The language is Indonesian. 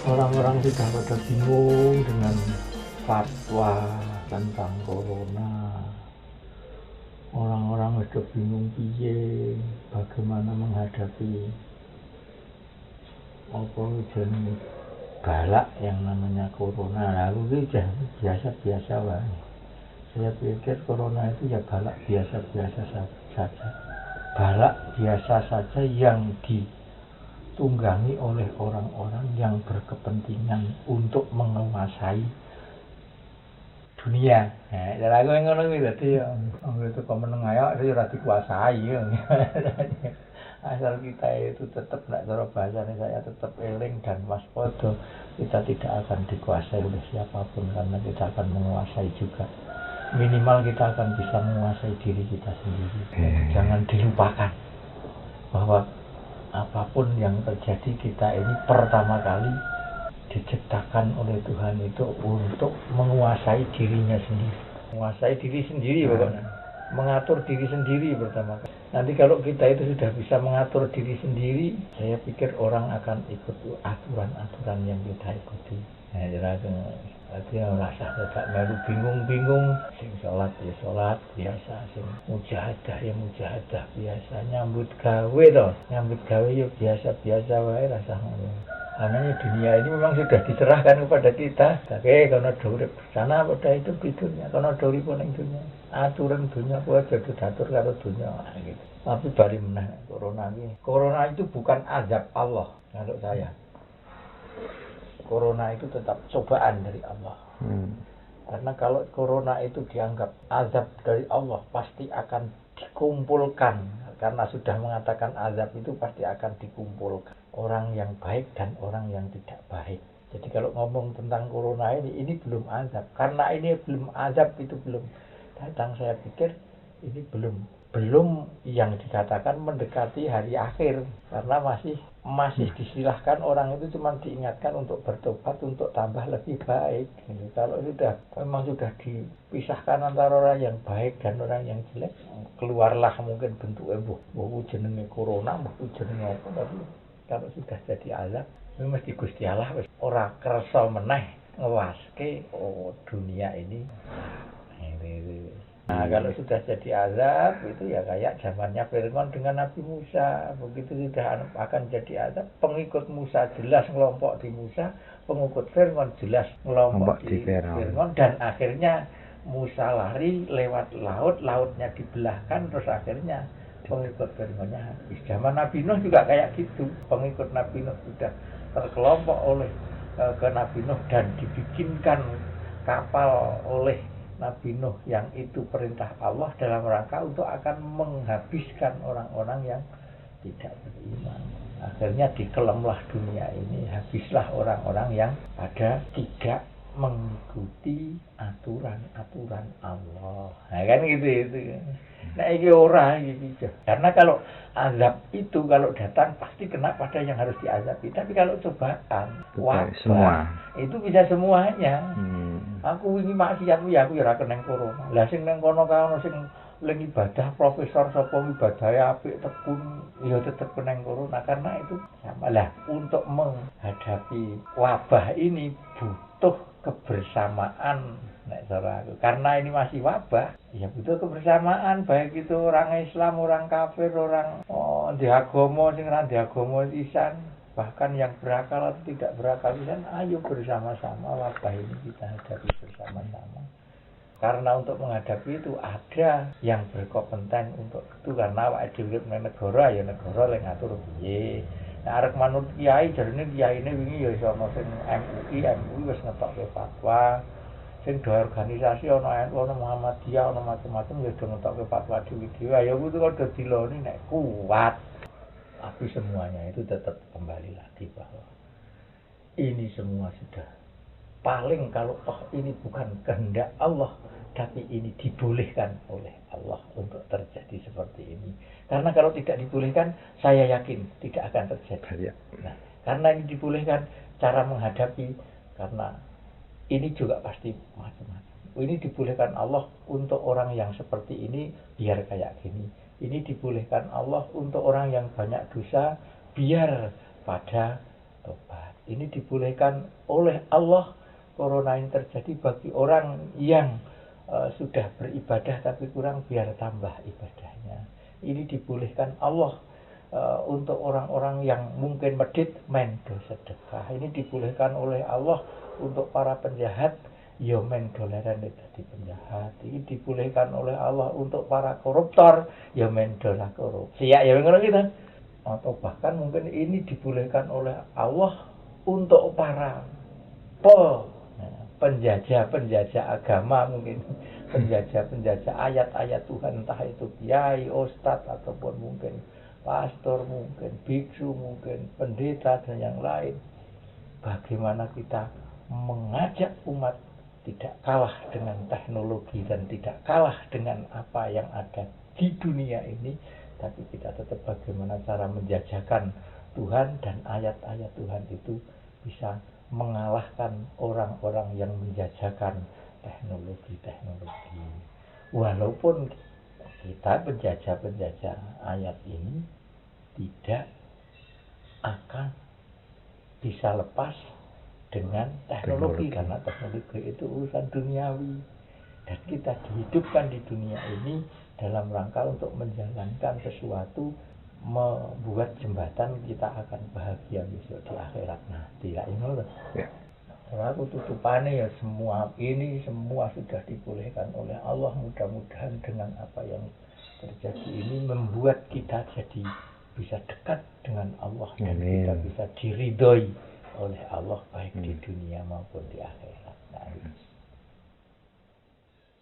Orang-orang sudah pada bingung dengan fatwa tentang corona. Orang-orang sudah bingung piye bagaimana menghadapi apa jenenge balak yang namanya corona. Lalu itu biasa-biasa wae. Saya pikir corona itu ya balak biasa-biasa saja. Balak biasa saja yang ditunggangi oleh orang-orang yang berkepentingan untuk menguasai dunia. Nah, cara aku ngono kuwi dadi itu kok meneng ayo ora dikuasai. Asal kita itu tetap nak cara bahasanya saya tetap eling dan waspada, kita tidak akan dikuasai oleh siapapun karena kita akan menguasai juga. Minimal kita akan bisa menguasai diri kita sendiri. Jangan dilupakan bahwa apapun yang terjadi kita ini pertama kali diciptakan oleh Tuhan itu untuk menguasai dirinya sendiri. Menguasai diri sendiri pokoknya. Mengatur diri sendiri pertama kali. Nanti kalau kita itu sudah bisa mengatur diri sendiri, saya pikir orang akan ikut aturan-aturan yang kita ikuti. Nah, jadi rasa tidak melu bingung-bingung. Sing sholat ya sholat biasa, sing mujahadah ya mujahadah biasa, nyambut gawe toh, nyambut gawe ya biasa-biasa wae rasa ngono. Karena dunia ini memang sudah diserahkan kepada kita. Oke, karena urip sana pada itu di dunia, karena urip ning dunia. Aturan dunia kuwi aja diatur karo dunia gitu. Tapi bari meneh corona ini. Corona itu bukan azab Allah kalau saya. Corona itu tetap cobaan dari Allah. Karena kalau corona itu dianggap azab dari Allah, pasti akan dikumpulkan. Karena sudah mengatakan azab itu pasti akan dikumpulkan. Orang yang baik dan orang yang tidak baik. Jadi kalau ngomong tentang corona ini belum azab. Karena ini belum azab, itu belum datang, saya pikir ini belum yang dikatakan mendekati hari akhir. Karena masih disilahkan orang itu cuma diingatkan untuk bertobat, untuk tambah lebih baik. Kalau memang sudah dipisahkan antara orang yang baik dan orang yang jelek, keluarlah mungkin bentuknya mbok jenenge corona, mbok jenenge apa, tapi kalau sudah jadi azab, mesti Gusti Allah wis ora kersa meneh ngewaske dunia ini. Nah, kalau sudah jadi azab itu ya kayak zamannya Fir'aun dengan Nabi Musa. Begitu sudah akan jadi azab, pengikut Musa jelas ngelompok di Musa, pengikut Fir'aun jelas ngelompok di Fir'aun, dan akhirnya Musa lari lewat lautnya dibelahkan, terus akhirnya pengikut Fir'aunnya habis. Zaman Nabi Nuh juga kayak gitu, pengikut Nabi Nuh sudah terkelompok oleh ke Nabi Nuh dan dibikinkan kapal oleh Nabi Nuh yang itu perintah Allah dalam rangka untuk akan menghabiskan orang-orang yang tidak beriman. Akhirnya dikelemlah dunia ini, habislah orang-orang yang tidak mengikuti aturan-aturan Allah. Nah kan gitu. Nah ini orang gitu. Karena kalau azab itu kalau datang pasti kena pada yang harus diazabi. Tapi kalau cobaan, semua itu bisa semuanya. Aku ini maksiat ya aku ora kena corona. Lah sing nang kono kae sing lagi ibadah profesor sapa ibadahe apik tekun ya tetep kena corona. Karena itu sama lah, untuk menghadapi wabah ini butuh kebersamaan. Nek cara aku, karena ini masih wabah, ya butuh kebersamaan, baik itu orang Islam, orang kafir, orang di agama sing ora di agama pisan, bahkan yang berakal atau tidak berakal pisan, ayo bersama-sama wabah ini kita hadapi bersama-sama. Karena untuk menghadapi itu ada yang berkompeten untuk itu, karena awake dhewe negara ya negara lek ngatur piye. Nah, arek manut kiai jarine kiyaine wingi ya iso ana sing MUI wis ngetokke fatwa. Sing do organisasi ana NU, ana Muhammadiyah, ana macam-macam ya do ngetokke fatwa dhewe-dhewe. Ya kudu kok diloni nek kuat. Tapi semuanya itu tetap kembali lagi bahwa ini semua sudah paling, kalau ini bukan kehendak Allah, tapi ini dibolehkan oleh Allah untuk terjadi seperti ini. Karena kalau tidak dibolehkan, saya yakin tidak akan terjadi. Nah, karena ini dibolehkan, cara menghadapi, karena ini juga pasti macam-macam. Ini dibolehkan Allah untuk orang yang seperti ini, biar kayak gini. Ini dibolehkan Allah untuk orang yang banyak dosa, biar pada tobat. Ini dibolehkan oleh Allah. Corona ini terjadi bagi orang yang sudah beribadah tapi kurang, biar tambah ibadahnya. Ini dibolehkan Allah untuk orang-orang yang mungkin medit, mendo sedekah. Ini dibolehkan oleh Allah untuk para penjahat, ya men doleran dadi penjahat. Ini dibolehkan oleh Allah untuk para koruptor, ya men dolah korupsi. Ya ngono gitu. Atau bahkan mungkin ini dibolehkan oleh Allah untuk para penjajah agama, mungkin penjajah ayat-ayat Tuhan, entah itu kiai, ustadz, ataupun mungkin pastor, mungkin biksu, mungkin pendeta, dan yang lain. Bagaimana kita mengajak umat tidak kalah dengan teknologi dan tidak kalah dengan apa yang ada di dunia ini, tapi kita tetap bagaimana cara menjajakan Tuhan, dan ayat-ayat Tuhan itu bisa mengalahkan orang-orang yang menjajakan teknologi. Walaupun kita penjajah ayat ini tidak akan bisa lepas dengan teknologi. Karena teknologi itu urusan duniawi, dan kita dihidupkan di dunia ini dalam rangka untuk menjalankan sesuatu, membuat jembatan kita akan bahagia besok di akhirat nanti. Lah ini loh. Ya. Aku tutupannya ya, semua ini semua sudah dibolehkan oleh Allah. Mudah-mudahan dengan apa yang terjadi ini membuat kita jadi bisa dekat dengan Allah. Amin. Dan kita bisa diridhoi oleh Allah baik di dunia maupun di akhirat. Nah,